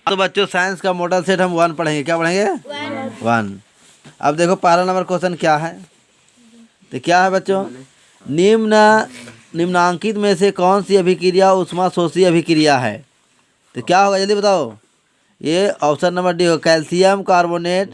तो बच्चों साइंस का मॉडल सेट हम 1 पढ़ेंगे। क्या पढ़ेंगे? 1। अब देखो पहला नंबर क्वेश्चन क्या है, तो क्या है बच्चों, निम्नांकित में से कौन सी अभिक्रिया ऊष्माशोषी अभिक्रिया है? तो क्या होगा जल्दी बताओ। ये ऑप्शन नंबर डी हो, कैल्शियम कार्बोनेट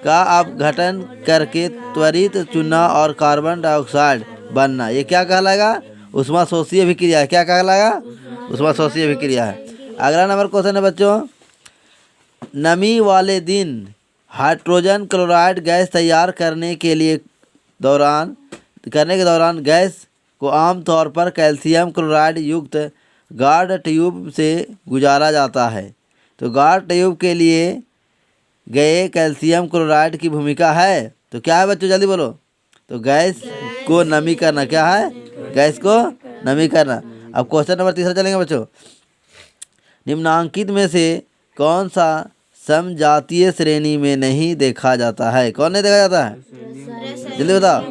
का अपघटन करके त्वरित चूना और कार्बन डाइऑक्साइड बनना, ये क्या कहलाएगा? ऊष्माशोषी अभिक्रिया है। क्या कहलाएगा? ऊष्माशोषी अभिक्रिया है। अगला नंबर क्वेश्चन है बच्चों, नमी वाले दिन हाइड्रोजन क्लोराइड गैस तैयार करने के दौरान गैस को आमतौर पर कैल्शियम क्लोराइड युक्त गार्ड ट्यूब से गुजारा जाता है। तो गार्ड ट्यूब के लिए गए कैल्शियम क्लोराइड की भूमिका है। तो क्या है बच्चों जल्दी बोलो। तो गैस को नमी करना। क्या है? गैस को नमी करना। अब क्वेश्चन नंबर 3 चलेंगे बच्चों, निम्नांकित में से कौन सा समजातीय श्रेणी में नहीं देखा जाता है? कौन नहीं देखा जाता है? जल्दी बताओ।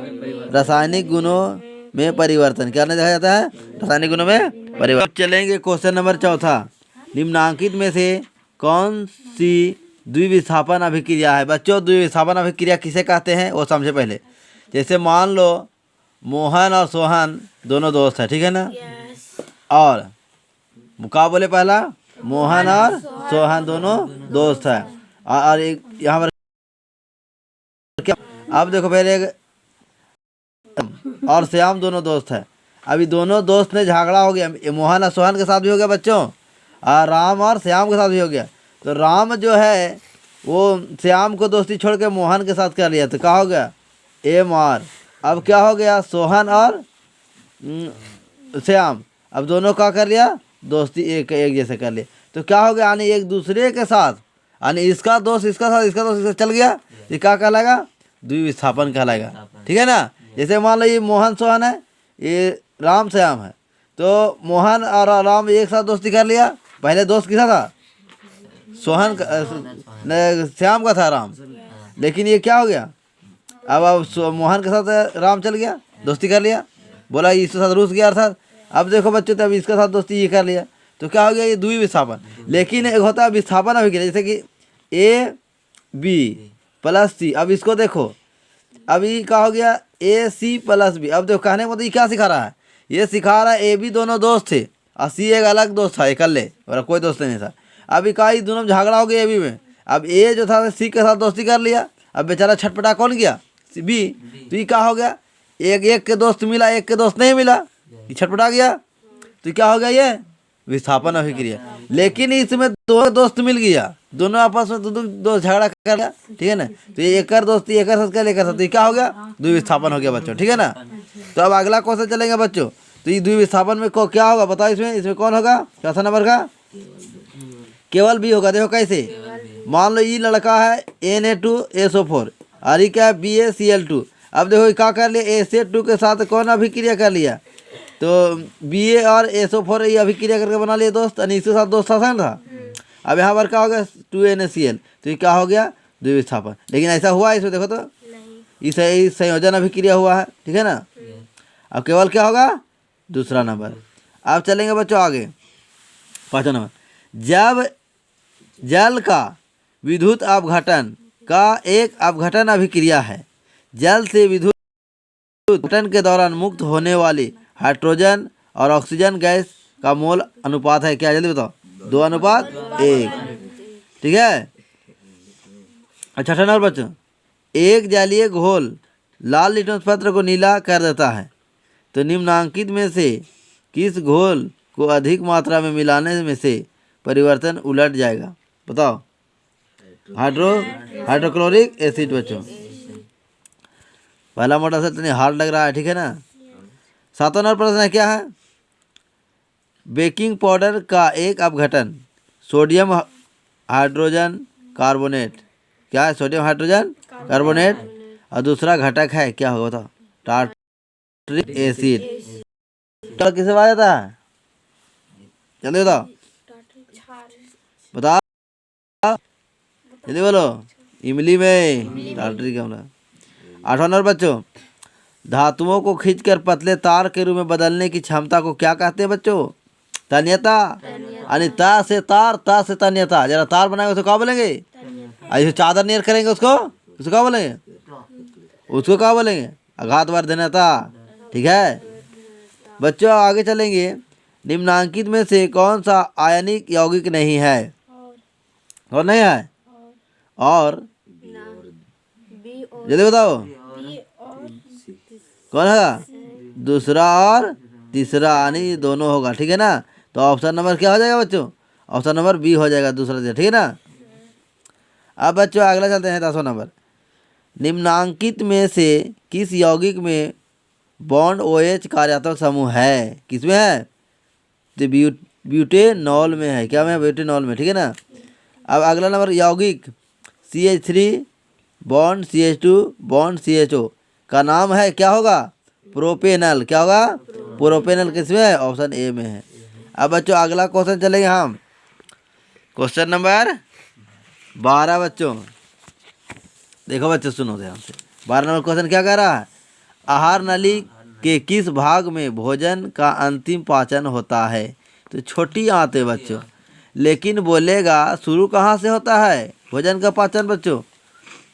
रासायनिक गुणों में परिवर्तन। क्या नहीं देखा जाता है? रासायनिक गुणों में परिवर्तन। अब चलेंगे क्वेश्चन नंबर 4, निम्नांकित में से कौन सी द्विविस्थापन अभिक्रिया है? बच्चों द्विविस्थापन अभिक्रिया किसे कहते हैं वो समझे पहले। जैसे मान लो मोहन और सोहन दोनों दोस्त है, ठीक है ना? और क्या बोले पहला, मोहन और सोहन दोनों दोस्त है। और एक यहाँ पर क्या, अब देखो पहले और श्याम दोनों दोस्त है। अभी दोनों दोस्त में झगड़ा हो गया, मोहन और सोहन के साथ भी हो गया बच्चों, और राम और श्याम के साथ भी हो गया। तो राम जो है वो श्याम को दोस्ती छोड़ के मोहन के साथ कर लिया, तो क्या हो गया? AMR। अब क्या हो गया? सोहन और श्याम अब दोनों क्या कर लिया? दोस्ती एक जैसे कर लिया। तो क्या हो गया? यानी एक दूसरे के साथ, यानी इसका दोस्त इसका साथ, इसका दोस्त इसका चल गया, ये क्या कहलाएगा? द्विविस्थापन कहलाएगा, ठीक है ना? जैसे मान लो ये मोहन सोहन है, ये राम श्याम है, तो मोहन और राम एक साथ दोस्ती कर लिया। पहले दोस्त किसका था? सोहन का, श्याम का था राम। लेकिन ये क्या हो गया? अब मोहन के साथ राम चल गया, दोस्ती कर लिया, बोला इसके साथ रूस गया अर्थात। अब देखो बच्चों, तब इसके साथ दोस्ती ये कर लिया, तो क्या हो गया? ये द्विविस्थापन। लेकिन एक होता है विस्थापन अभिक्रिया, जैसे कि AB + C। अब इसको देखो, अभी क्या हो गया? AC + B। अब देखो कहने को तो ये क्या सिखा रहा है? ये सिखा रहा है AB दोनों दोस्त थे और C एक अलग दोस्त था, इकल्ले, और कोई दोस्त नहीं था। अभी का दोनों झगड़ा हो गया AB में। अब A जो था C के साथ दोस्ती कर लिया, अब बेचारा छटपटा कौन गया? B। तो ये क्या हो गया? एक के दोस्त मिला, एक के दोस्त नहीं मिला, ये छटपटा गया। तो क्या हो गया? ये विस्थापन अभिक्रिया। लेकिन इसमें दो दोस्त मिल गया, दोनों आपस में दो झगड़ा कर लिया, ठीक है ना? तो ये एक दोस्ती एक साथ कर लेकर, तो ये क्या हो गया? द्विविस्थापन हो गया बच्चों, ठीक है ना? तो अब अगला क्वेश्चन चलेंगे बच्चों। तो ये द्विविस्थापन में क्या होगा बताओ? इसमें कौन होगा? चौथा नंबर का केवल B होगा। देखो कैसे, मान लो ये लड़का है Na2SO4 और ये क्या है? BaCl2। अब देखो क्या कर लिया? AC2 के साथ कौन अभिक्रिया कर लिया? तो Ba और SO4 ये अभिक्रिया करके बना लिया दोस्त, यानी इसके साथ दोस्त आसान था। अब यहाँ पर क्या हो गया? 2NaCl। तो ये क्या हो गया? द्विविस्थापन। लेकिन ऐसा हुआ है इसमें, देखो तो इस संयोजन अभिक्रिया हुआ है, ठीक है ना? अब केवल क्या होगा? दूसरा नंबर। अब चलेंगे बच्चों आगे, 5वां नंबर, जब जल का विद्युत अपघटन का एक अपघटन अभिक्रिया है, जल से विद्युत अपघटन के दौरान मुक्त होने वाली हाइड्रोजन और ऑक्सीजन गैस का मोल अनुपात है क्या? जल्दी बताओ। 2:1, ठीक है? अच्छा 6 नंबर बच्चों, एक जलीय घोल लाल लिटमस पत्र को नीला कर देता है, तो निम्नांकित में से किस घोल को अधिक मात्रा में मिलाने में से परिवर्तन उलट जाएगा? बताओ। हाइड्रोक्लोरिक एसिड बच्चों। पहला मोटा सा तो हार्ड लग रहा है, ठीक है ना? 7वां नंबर प्रश्न है क्या है? बेकिंग पाउडर का एक अपघटन सोडियम हाइड्रोजन कार्बोनेट, क्या है? सोडियम हाइड्रोजन कार्बोनेट, और दूसरा घटक है क्या होगा बताओ? Tartaric acid. तो किसे बात जाता है? जल्दी बताओ, बताओ जल्दी बोलो। इमली में टार्टरिक अम्ल। 8वां नंबर बच्चों, धातुओं को खींचकर पतले तार के रूप में बदलने की क्षमता को क्या कहते हैं बच्चों? तन्यता। यानी ता से तार, ता से तन्यता। जरा तार बनाएंगे उसको क्या बोलेंगे? ऐसे चादर नियर करेंगे उसको क्या बोलेंगे? उसको क्या बोलेंगे? आघात वर्धनता। ठीक है बच्चों, आगे चलेंगे। निम्नांकित में से कौन सा आयनिक यौगिक नहीं है? और नहीं है? और जल्दी बताओ कौन है? दूसरा और तीसरा, यानी दोनों होगा। ठीक है ना? तो ऑप्शन नंबर क्या हो जाएगा बच्चों? ऑप्शन नंबर बी हो जाएगा, दूसरा तीसरा। ठीक है ना? अब बच्चों अगला चलते हैं 10वां नंबर। निम्नांकित में से किस यौगिक में बॉन्ड OH कार्यात्मक समूह है? किसमें है? तो ब्यूटेनॉल में है। क्या में? ब्यूटेनॉल में। ठीक है ना? अब अगला नंबर, यौगिक CH3 bond CH2 bond CHO का नाम है, क्या होगा? प्रोपेनल। क्या होगा? प्रोपेनल। किसमें है? ऑप्शन ए में है। अब बच्चों अगला क्वेश्चन चलेंगे हम, क्वेश्चन नंबर 12 बच्चों। देखो बच्चों सुनो ध्यान से। 12 नंबर क्वेश्चन क्या कह रहा है? आहार नली के किस भाग में भोजन का अंतिम पाचन होता है? तो छोटी आंत है बच्चों, लेकिन बोलेगा शुरू कहाँ से होता है भोजन का पाचन बच्चों?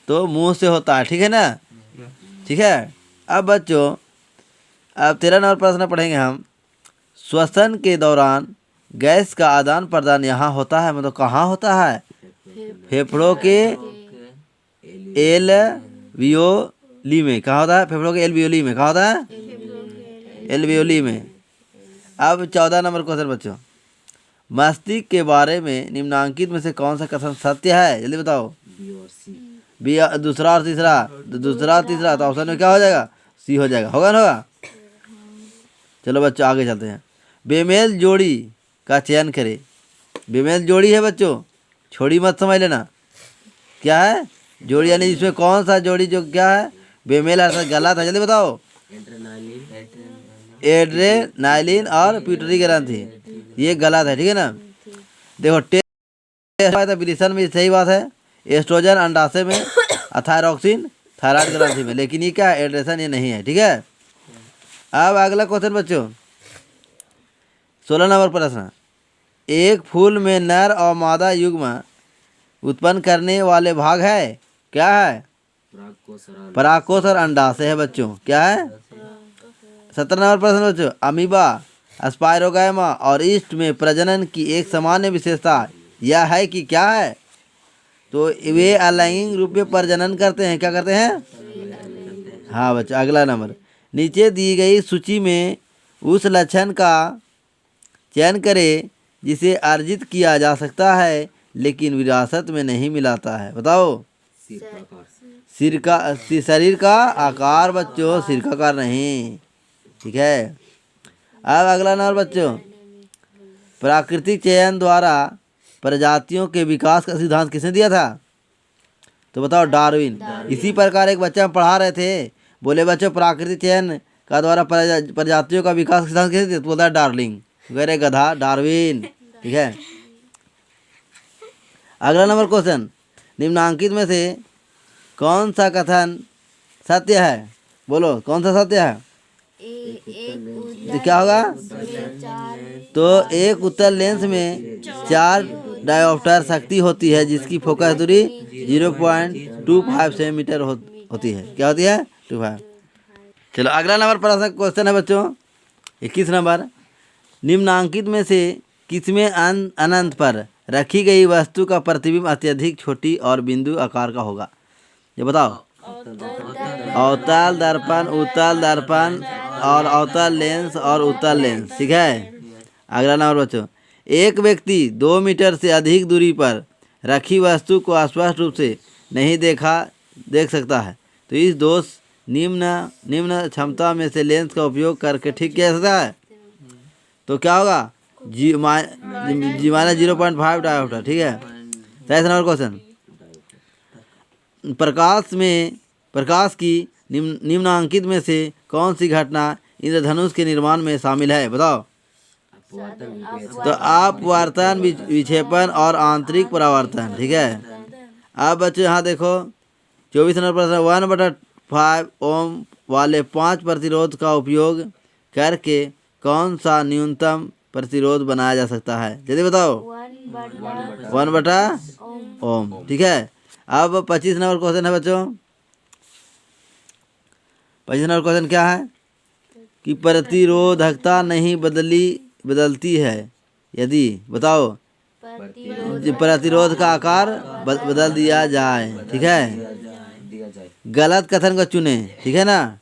तो मुंह से होता है। ठीक है ना? ठीक है। अब बच्चों अब 13 नंबर प्रश्न पढ़ेंगे हम। श्वसन के दौरान गैस का आदान प्रदान यहाँ होता है, मतलब कहाँ होता है? फेफड़ों के एल्वियोली में। कहाँ होता है? फेफड़ों के एल्वियोली में। कहाँ होता है? एल्वियोली में। अब 14 नंबर क्वेश्चन बच्चों, मस्तिष्क के बारे में निम्नांकित में से कौन सा कथन सत्य है? जल्दी बताओ। बी, दूसरा और तीसरा। दूसरा और तीसरा, तो ऑप्शन में क्या हो जाएगा? सी हो जाएगा। होगा ना? होगा। चलो बच्चों आगे चलते हैं। बेमेल जोड़ी का चयन करें। बेमेल जोड़ी है बच्चों, छोड़ी मत समझ लेना। क्या है? जोड़ी, यानी इसमें कौन सा जोड़ी जो क्या है? बेमेल अर्थात गलत है। जल्दी बताओ। एड्रेनालिन और पिट्यूटरी ग्रंथि, ये गलत है। ठीक है ना? देखो टेस्ट विलिसन में सही बात है, एस्ट्रोजन अंडाशय में, थायरॉक्सिन थायराइड ग्रंथि में, लेकिन ये क्या है? एड्रेसन ये नहीं है। ठीक है। अब अगला क्वेश्चन बच्चों 16 नंबर प्रश्न, एक फूल में नर और मादा युग्म उत्पन्न करने वाले भाग है, क्या है? परागकोश और अंडाशय है बच्चों। क्या है? 17 नंबर प्रश्न बच्चों, अमीबा, स्पाइरोगाइमा और ईस्ट में प्रजनन की एक सामान्य विशेषता यह है कि क्या है? तो वे अलैंगिक रूप में प्रजनन करते हैं। क्या करते हैं? हाँ बच्चों। अगला नंबर, नीचे दी गई सूची में उस लक्षण का चयन करें जिसे अर्जित किया जा सकता है लेकिन विरासत में नहीं मिलाता है। बताओ। शरीर का आकार बच्चों, सिर का आकार नहीं। ठीक है। अब अगला नंबर बच्चों, प्राकृतिक चयन द्वारा प्रजातियों के विकास का सिद्धांत किसने दिया था? तो बताओ, डार्विन। इसी प्रकार एक बच्चा हम पढ़ा रहे थे, बोले बच्चों प्राकृतिक चयन का द्वारा प्रजातियों का विकास का सिद्धांत किसने दिया? तो बोलता है डार्लिंग। गरे गधा, डार्विन। ठीक है। अगला नंबर क्वेश्चन, निम्नांकित में से कौन सा कथन सत्य है? बोलो कौन सा सत्य है? तो क्या होगा? तो एक उत्तल लेंस में 4 डायोप्टर शक्ति होती है जिसकी फोकस दूरी 0.25 सेंटीमीटर होती है। क्या होती है? 25। चलो अगला नंबर प्रश्न क्वेश्चन है बच्चों 21 नंबर, निम्नांकित में से किसमें अनंत पर रखी गई वस्तु का प्रतिबिंब अत्यधिक छोटी और बिंदु आकार का होगा? ये बताओ। अवतल दर्पण, उत्तल दर्पण और अवतल लेंस और उत्तल लेंस। ठीक है। अगला नंबर बच्चों, एक व्यक्ति 2 मीटर से अधिक दूरी पर रखी वस्तु को स्पष्ट रूप से नहीं देख सकता है, तो इस दोष निम्न क्षमता में से लेंस का उपयोग करके ठीक किया जा सकता है। तो क्या होगा? जी माइनस 0.5 डायोप्टर। ठीक है। 23 नंबर क्वेश्चन, प्रकाश की निम्नांकित में से कौन सी घटना इंद्रधनुष के निर्माण में शामिल है? बताओ। तो अपवर्तन, विक्षेपण और आंतरिक परावर्तन। ठीक है। अब बच्चों यहाँ देखो 24 नंबर प्रश्न, 1/5 ओम वाले 5 प्रतिरोध का उपयोग करके कौन सा न्यूनतम प्रतिरोध बनाया जा सकता है? जल्दी बताओ। 1/ओम। ठीक है। अब 25 नंबर क्वेश्चन है बच्चों। 25 नंबर क्वेश्चन क्या है कि प्रतिरोधकता नहीं बदलती है यदि, बताओ, प्रतिरोध का आकार बदल दिया जाए। ठीक है। गलत कथन को चुने। ठीक है ना।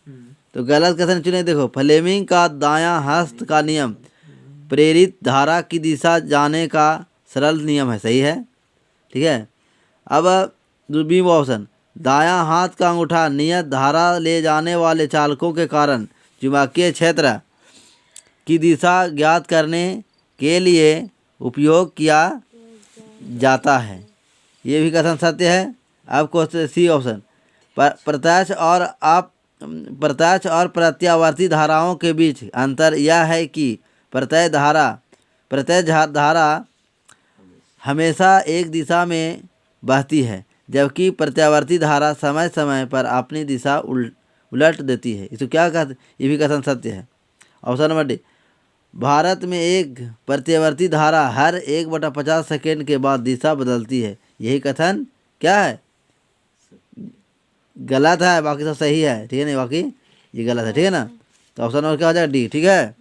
तो गलत कथन चुने। देखो, फ्लेमिंग का दायां हस्त का नियम प्रेरित धारा की दिशा जाने का सरल नियम है। सही है। ठीक है। अब बी ऑप्शन, दायां हाथ का अंगूठा नियत धारा ले जाने वाले चालकों के कारण चुंबकीय क्षेत्र की दिशा ज्ञात करने के लिए उपयोग किया जाता है। ये भी कथन सत्य है। अब क्वेश्चन सी ऑप्शन, प्रत्यक्ष और प्रत्यावर्ती धाराओं के बीच अंतर यह है कि प्रत्यक्ष धारा हमेशा एक दिशा में बहती है, जबकि प्रत्यावर्ती धारा समय समय पर अपनी दिशा उलट देती है। इसको क्या कहते, ये भी कथन सत्य है। ऑप्शन नंबर डी, भारत में एक प्रत्यावर्ती धारा हर 1/50 सेकेंड के बाद दिशा बदलती है। यही कथन क्या है, गलत है। बाकी सब सही है। ठीक है ना, बाकी ये गलत है। ठीक है ना। तो ऑप्शन नंबर क्या हो जाएगा, डी। ठीक है।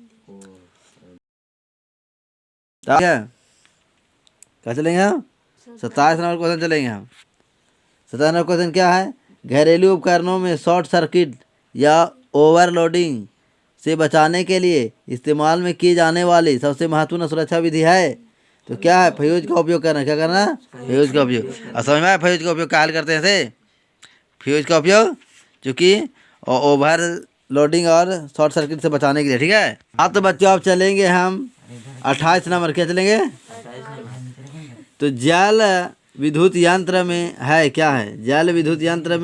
ठीक है। क्या चलेंगे हम? 27 नंबर क्वेश्चन चलेंगे हम। 27 नंबर क्वेश्चन क्या है, घरेलू उपकरणों में शॉर्ट सर्किट या ओवरलोडिंग से बचाने के लिए इस्तेमाल में की जाने वाली सबसे महत्वपूर्ण सुरक्षा विधि है। तो क्या है, फ्यूज का उपयोग करना। क्या करना, फ्यूज का उपयोग। और समझ में आया फ्यूज का उपयोग क्या करते हैं से? फ्यूज का उपयोग चूँकि ओवर लोडिंग और शॉर्ट सर्किट से बचाने के लिए। ठीक है। अब तो बच्चों अब चलेंगे हम 28 नंबर। क्या चलेंगे? तो जल विद्युत यंत्र में है, क्या है, जल विद्युत यंत्र में